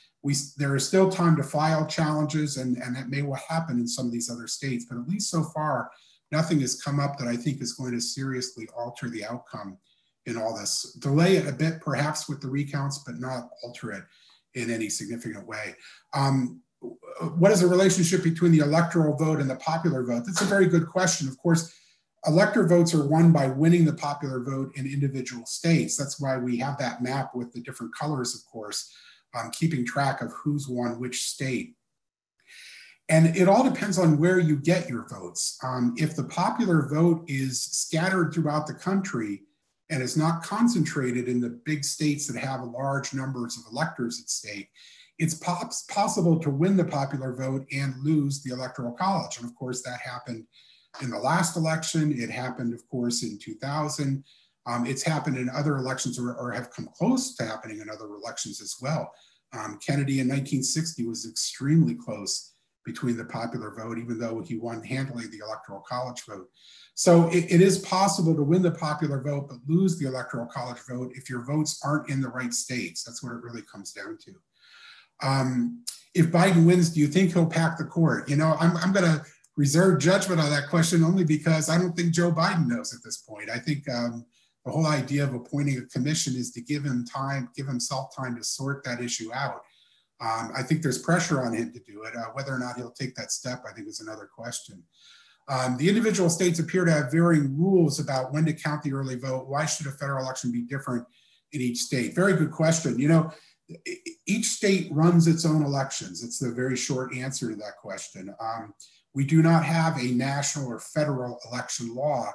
there is still time to file challenges, and that may well happen in some of these other states, but at least so far, nothing has come up that I think is going to seriously alter the outcome in all this. Delay it a bit, perhaps, with the recounts, but not alter it in any significant way. What is the relationship between the electoral vote and the popular vote? That's a very good question. Of course, elector votes are won by winning the popular vote in individual states. That's why we have that map with the different colors, of course, keeping track of who's won which state. And it all depends on where you get your votes. If the popular vote is scattered throughout the country and is not concentrated in the big states that have large numbers of electors at stake, it's possible to win the popular vote and lose the Electoral College. And of course, that happened in the last election. It happened, of course, in 2000. It's happened in other elections, or have come close to happening in other elections as well. Kennedy in 1960 was extremely close between the popular vote, even though he won handily the Electoral College vote. So it is possible to win the popular vote, but lose the Electoral College vote if your votes aren't in the right states. That's what it really comes down to. If Biden wins, do you think he'll pack the court? You know, I'm going to reserve judgment on that question only because I don't think Joe Biden knows at this point. I think the whole idea of appointing a commission is to give himself time to sort that issue out. I think there's pressure on him to do it. Whether or not he'll take that step, I think, is another question. The individual states appear to have varying rules about when to count the early vote. Why should a federal election be different in each state? Very good question. You know, each state runs its own elections. It's the very short answer to that question. We do not have a national or federal election law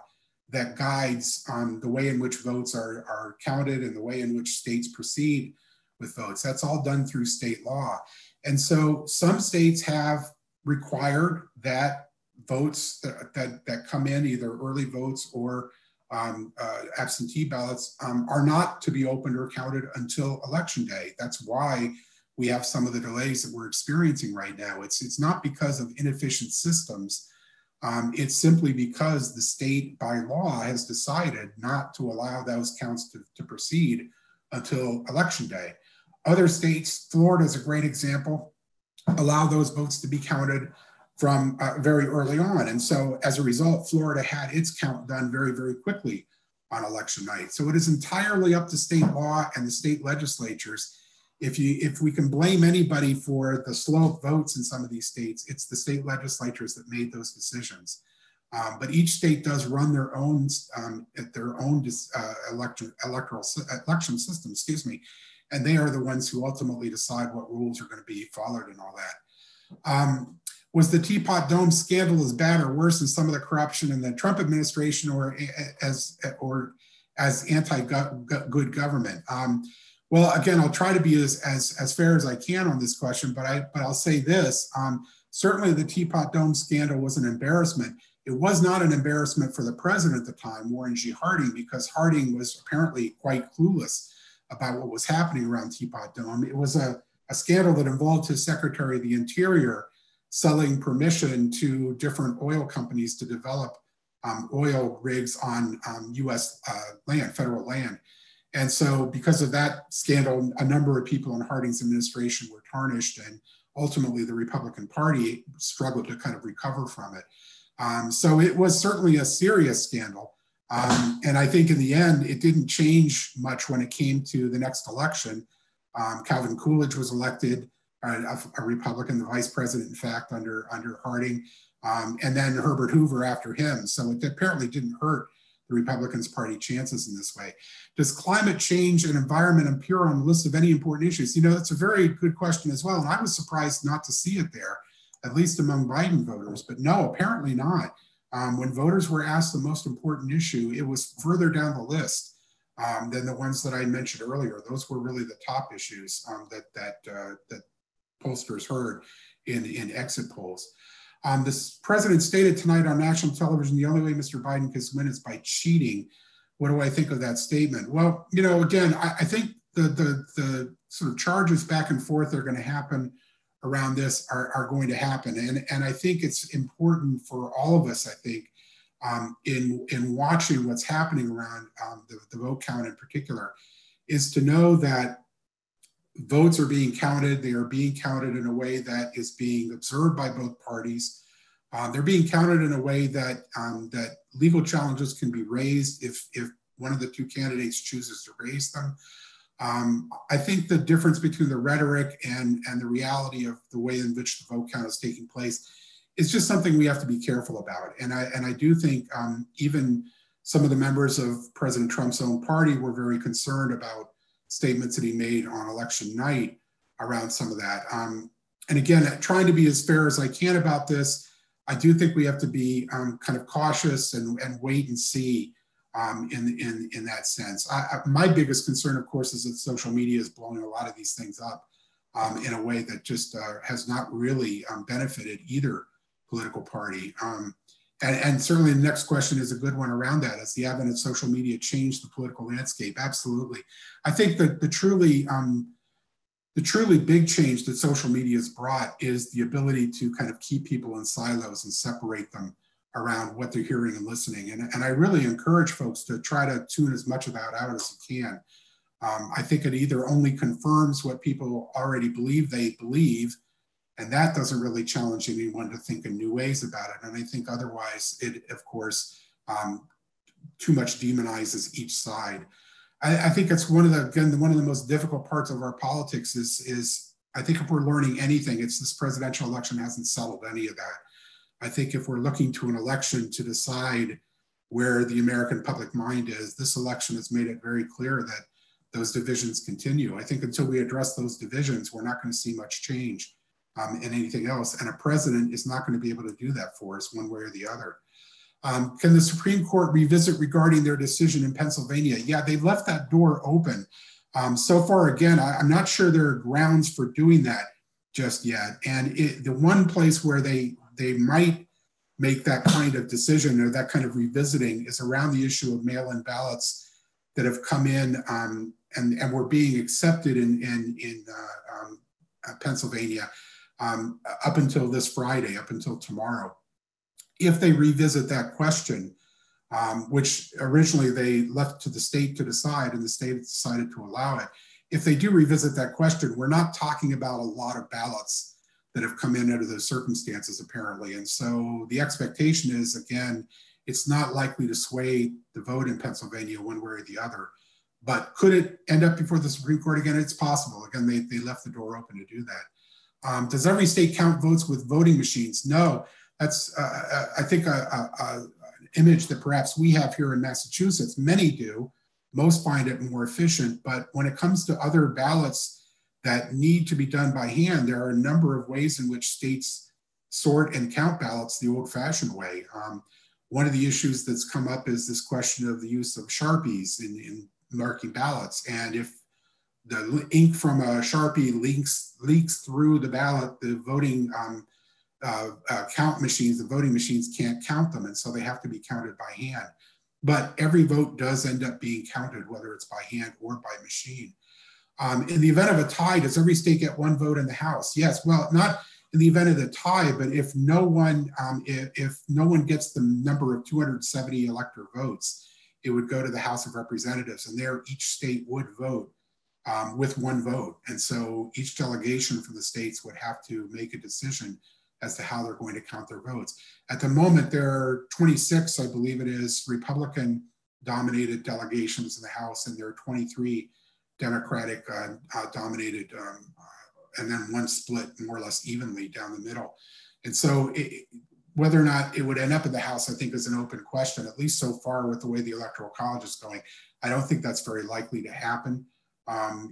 that guides the way in which votes are counted and the way in which states proceed with votes. That's all done through state law. And so some states have required that votes that come in, either early votes or absentee ballots, are not to be opened or counted until election day. That's why we have some of the delays that we're experiencing right now. It's not because of inefficient systems. It's simply because the state by law has decided not to allow those counts to proceed until election day. Other states, Florida is a great example, allow those votes to be counted from very early on. And so as a result, Florida had its count done very, very quickly on election night. So it is entirely up to state law and the state legislatures. If we can blame anybody for the slow votes in some of these states, it's the state legislatures that made those decisions. But each state does run their own election system, excuse me, and they are the ones who ultimately decide what rules are going to be followed and all that. Was the Teapot Dome scandal as bad or worse than some of the corruption in the Trump administration, or as anti-good government? Well, again, I'll try to be as fair as I can on this question, but I'll say this. Certainly the Teapot Dome scandal was an embarrassment. It was not an embarrassment for the president at the time, Warren G. Harding, because Harding was apparently quite clueless about what was happening around Teapot Dome. It was a scandal that involved his Secretary of the Interior selling permission to different oil companies to develop oil rigs on US land, federal land. And so because of that scandal, a number of people in Harding's administration were tarnished, and ultimately the Republican Party struggled to kind of recover from it. So it was certainly a serious scandal. And I think in the end, it didn't change much when it came to the next election. Calvin Coolidge was elected, a Republican, the vice president, in fact, under Harding, and then Herbert Hoover after him. So it apparently didn't hurt the Republicans' party chances in this way. Does climate change and environment appear on the list of any important issues? You know, that's a very good question as well. And I was surprised not to see it there, at least among Biden voters, but no, apparently not. When voters were asked the most important issue, it was further down the list than the ones that I mentioned earlier. Those were really the top issues that pollsters heard in exit polls. This president stated tonight on national television, the only way Mr. Biden can win is by cheating. What do I think of that statement? Well, you know, again, I think the sort of charges back and forth that are going to happen around this are going to happen. And I think it's important for all of us, I think, in watching what's happening around the vote count in particular, is to know that votes are being counted. They are being counted in a way that is being observed by both parties. They're being counted in a way that that legal challenges can be raised if one of the two candidates chooses to raise them. I think the difference between the rhetoric and the reality of the way in which the vote count is taking place is just something we have to be careful about. And I do think even some of the members of President Trump's own party were very concerned about statements that he made on election night around some of that. And again, trying to be as fair as I can about this, I do think we have to be kind of cautious and wait and see in that sense. My biggest concern, of course, is that social media is blowing a lot of these things up in a way that just has not really benefited either political party. And certainly the next question is a good one around that. Has the advent of social media changed the political landscape? Absolutely. I think that the truly big change that social media has brought is the ability to kind of keep people in silos and separate them around what they're hearing and listening. And I really encourage folks to try to tune as much of that out as you can. I think it either only confirms what people already believe they believe, and that doesn't really challenge anyone to think in new ways about it. And I think otherwise it, of course, too much demonizes each side. I think it's one of the most difficult parts of our politics is I think if we're learning anything, it's this presidential election hasn't settled any of that. I think if we're looking to an election to decide where the American public mind is, this election has made it very clear that those divisions continue. I think until we address those divisions, we're not going to see much change in anything else. And a president is not going to be able to do that for us one way or the other. Can the Supreme Court revisit regarding their decision in Pennsylvania? Yeah, they left that door open. So far, again, I'm not sure there are grounds for doing that just yet. And the one place where they might make that kind of decision or that kind of revisiting is around the issue of mail-in ballots that have come in and were being accepted in Pennsylvania up until this Friday, up until tomorrow. If they revisit that question, which originally they left to the state to decide and the state decided to allow it, if they do revisit that question, we're not talking about a lot of ballots that have come in under those circumstances, apparently. And so the expectation is, again, it's not likely to sway the vote in Pennsylvania one way or the other. But could it end up before the Supreme Court again? It's possible. Again, they left the door open to do that. Does every state count votes with voting machines? No. That's, I think, an image that perhaps we have here in Massachusetts. Many do. Most find it more efficient. But when it comes to other ballots that need to be done by hand, there are a number of ways in which states sort and count ballots the old-fashioned way. One of the issues that's come up is this question of the use of Sharpies in marking ballots. And if the ink from a Sharpie leaks through the ballot, the voting count machines, the voting machines can't count them. And so they have to be counted by hand. But every vote does end up being counted, whether it's by hand or by machine. In the event of a tie, does every state get one vote in the House? Yes, well, not in the event of the tie, but if no one gets the number of 270 elector votes, it would go to the House of Representatives, and there each state would vote with one vote. And so each delegation from the states would have to make a decision as to how they're going to count their votes. At the moment, there are 26, I believe it is, Republican-dominated delegations in the House, and there are 23 Democratic dominated, and then one split more or less evenly down the middle. And so whether or not it would end up in the House, I think is an open question, at least so far with the way the Electoral College is going. I don't think that's very likely to happen.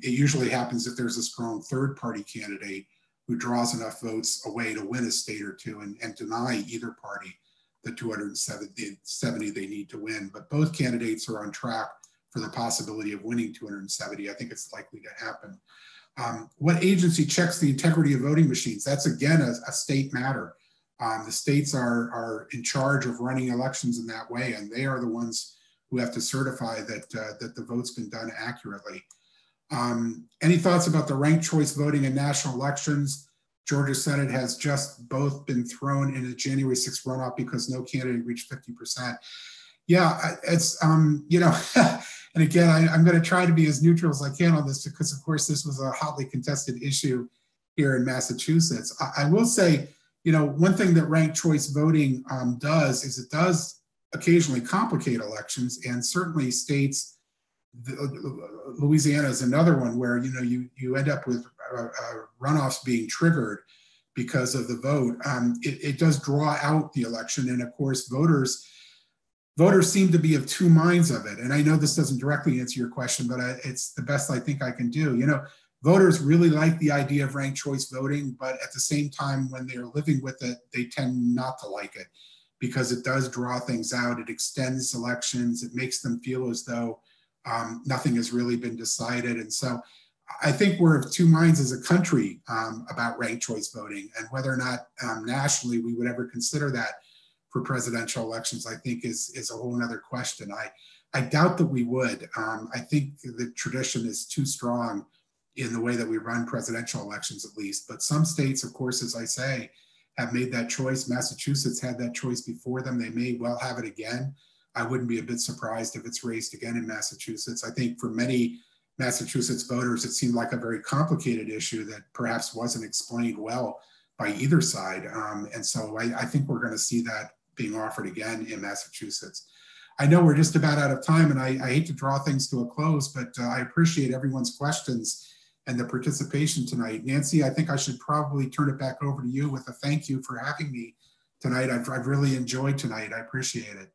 It usually happens if there's a strong third party candidate who draws enough votes away to win a state or two and deny either party the 270 they need to win. But both candidates are on track for the possibility of winning 270. I think it's likely to happen. What agency checks the integrity of voting machines? That's, again, a state matter. The states are in charge of running elections in that way, and they are the ones who have to certify that, that the vote's been done accurately. Any thoughts about the ranked choice voting in national elections? Georgia Senate has just both been thrown in a January 6th runoff because no candidate reached 50%. Yeah, it's, you know, and again, I'm going to try to be as neutral as I can on this because, of course, this was a hotly contested issue here in Massachusetts. I will say, you know, one thing that ranked choice voting does is it does occasionally complicate elections, and certainly states, Louisiana is another one where, you know, you end up with runoffs being triggered because of the vote. It does draw out the election, and of course, voters seem to be of two minds of it. And I know this doesn't directly answer your question, but it's the best I think I can do. You know, voters really like the idea of ranked choice voting, but at the same time, when they're living with it, they tend not to like it because it does draw things out. It extends elections. It makes them feel as though nothing has really been decided. And so I think we're of two minds as a country about ranked choice voting, and whether or not nationally we would ever consider that for presidential elections, I think is a whole nother question. I doubt that we would. I think the tradition is too strong in the way that we run presidential elections, at least. But some states, of course, as I say, have made that choice. Massachusetts had that choice before them. They may well have it again. I wouldn't be a bit surprised if it's raised again in Massachusetts. I think for many Massachusetts voters, it seemed like a very complicated issue that perhaps wasn't explained well by either side. And so I think we're going to see that being offered again in Massachusetts. I know we're just about out of time, and I hate to draw things to a close, but I appreciate everyone's questions and the participation tonight. Nancy, I think I should probably turn it back over to you with a thank you for having me tonight. I've really enjoyed tonight. I appreciate it.